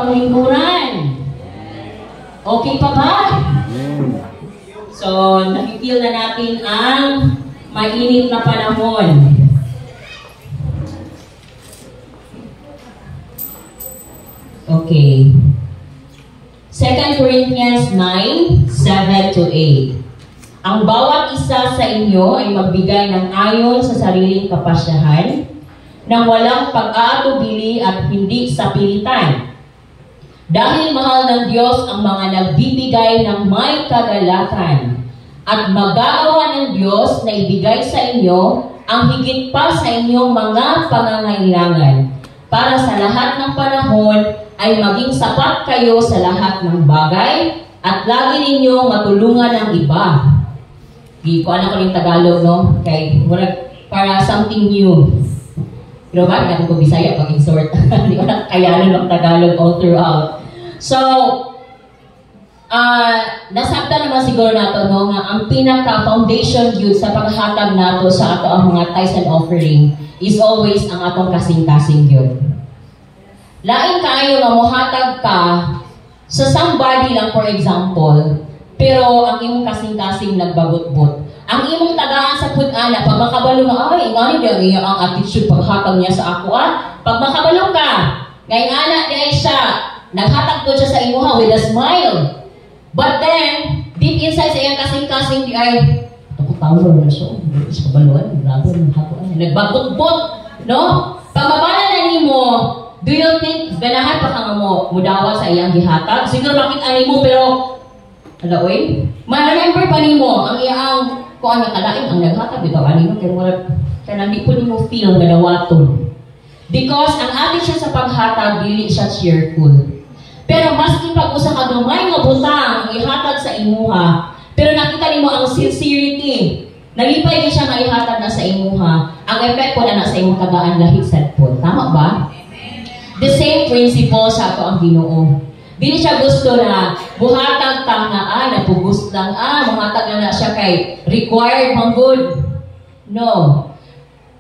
panglingkuran. Okay pa ba? So, nakikil na natin ang mainit na panahon. Okay. 2 Corinthians 9:7-8. Ang bawat isa sa inyo ay magbigay ng ayon sa sariling kapasyahan, nang walang pag-aatubili at hindi sa pilitan. Dahil mahal ng Diyos ang mga nagbibigay ng may kagalakan, at mag-aawa ng Diyos na ibigay sa inyo ang higit pa sa inyong mga pangangailangan, para sa lahat ng panahon ay maging sapat kayo sa lahat ng bagay at lagi ninyong matulungan ang iba. Di ko alam ko yung Tagalog, no? Kay, para something new. Pero ba, natin ko Bisaya pag insert. Hindi ko nakayanan ng Tagalog all throughout. So, nasabta naman siguro nato, no, nga ang pinaka-foundation yun sa paghatag nato sa ato ang mga tithes and offering is always ang atong kasing-kasing yun. Lain kayo nga mohatag ka sa somebody lang, for example, pero ang imong kasing-kasing nagbagot-bot. Ang imong tagaan sa pud-ana, pag makabalo nga, ay, ngani daw iya ang attitude paghatag niya sa ako, Pag makabalo ka, ngayon anak niya siya, naghatag to siya sa imuha with a smile. But then, deep inside sa iyang kasing-kasing di ay, ako power na siya, sa kabaluan, nagbagot-bot, no? Pag mabala na nimo, do you think ganahan pa ka mo mudawa sa iyang gihatag? Siguro makita nimo pero alaoy, ma-remember pa nimo ang iyang kung ano kalain ang naghatag bitaw anino kay wala kaya hindi po nimo feel nga dawaton. Because ang attitude sa paghatag dili siya cheerful. Pero maski pag usa ka gamay nga butang ihatag sa imuha, pero nakita nimo ang sincerity. Nalipay siya nga ihatag na sa imuha. Ang effect po na sa imong tagaan lahit sad po. Tama ba? The same principle sa ato ang Ginoo. Dili siya gusto na buhatag ta nga napugos lang buhatag na siya kay required man good. No.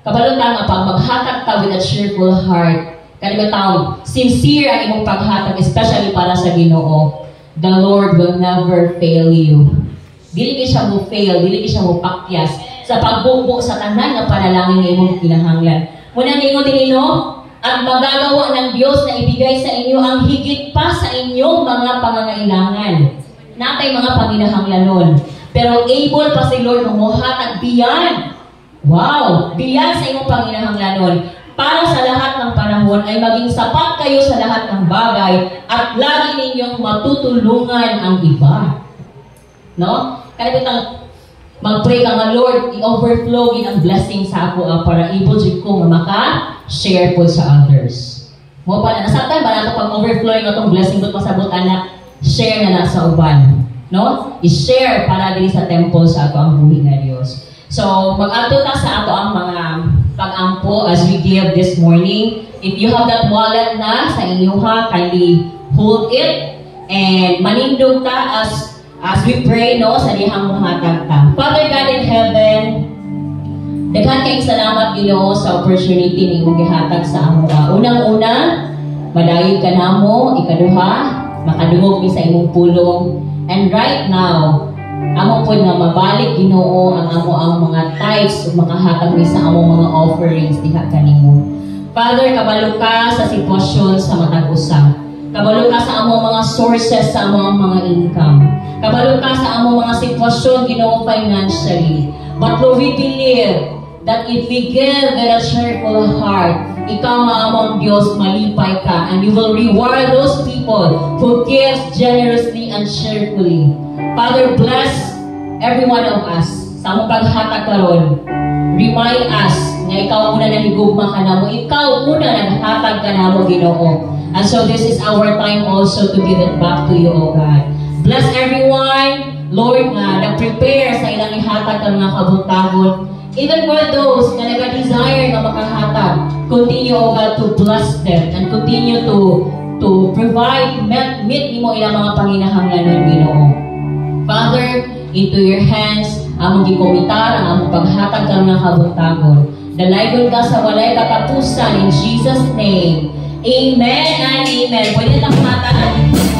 Kabalo ta nga pag maghatag ta with a cheerful heart, kanang taong sincere ang imong paghatag especially para sa Ginoo, the Lord will never fail you. Dili siya mo fail, dili siya mo pakyas sa pagbukbok sa tanan nga panalangin nga imong kinahanglan. Muna ningon din at magagawa ng Diyos na ibigay sa inyo ang higit pa sa inyong mga pangangailangan. Natay mga panginahanglanon. Pero able pa si Lord na muhatag beyond. Wow! Beyond sa inyong panginahanglanon. Para sa lahat ng panahon ay maging sapat kayo sa lahat ng bagay at lagi ninyong matutulungan ang iba. No? Kaya bitang mag-pray ka nga, Lord, i-overflow in ang blessing sa ako para able jud ko maka-share po sa others. Mo pa na nasabtan ba nato pag overflowing atong blessing but pasabot anak, share na sa uban, no? I-share para diri sa temple sa ato ang buhi nga Dios. So, mag-adto ta sa ato ang mga pag-ampo as we give this morning. If you have that wallet na sa inyuha, kindly hold it and manindog ta as we pray, no, sa dihang muhatag ta. Father God in heaven, daghan kayong salamat, Ginoo, sa opportunity ni mong gihatag sa amo. Unang-una, madayod ka namo, ikaduha, makadungog mi sa imong pulong. And right now, amo po nga mabalik, Ginoo, ang amo ang mga tithes o makahatag mi sa amo mga offerings diha kanimo. Father, kabalo ka sa sitwasyon sa matag usa. Kabalo ka sa among mga sources sa among mga income. Kabalo ka sa among mga sitwasyon, Ginoo, financially. But Lord, we believe that if we give with a cheerful heart, ikaw nga among Diyos, malipay ka, and you will reward those people who give generously and cheerfully. Father, bless every one of us sa among paghatag karon. Remind us na ikaw muna nahigugma ka namo, ikaw muna naghatag ka namo, Ginoo. And so this is our time also to give it back to you, O God. Bless everyone, Lord, nga nag-prepare sa ilang ihatag ng mga kabuntagon. Even for those na nag-desire na makahatag, continue, O God, to bless them and continue to provide, meet mo ilang mga panginahanglanon, Ginoo. Father, into your hands, among gikomitar, ang among paghatag ng mga kabuntagon. Dalaygon ka sa walay katapusan in Jesus' name. Amen and amen. Pwede lang mata.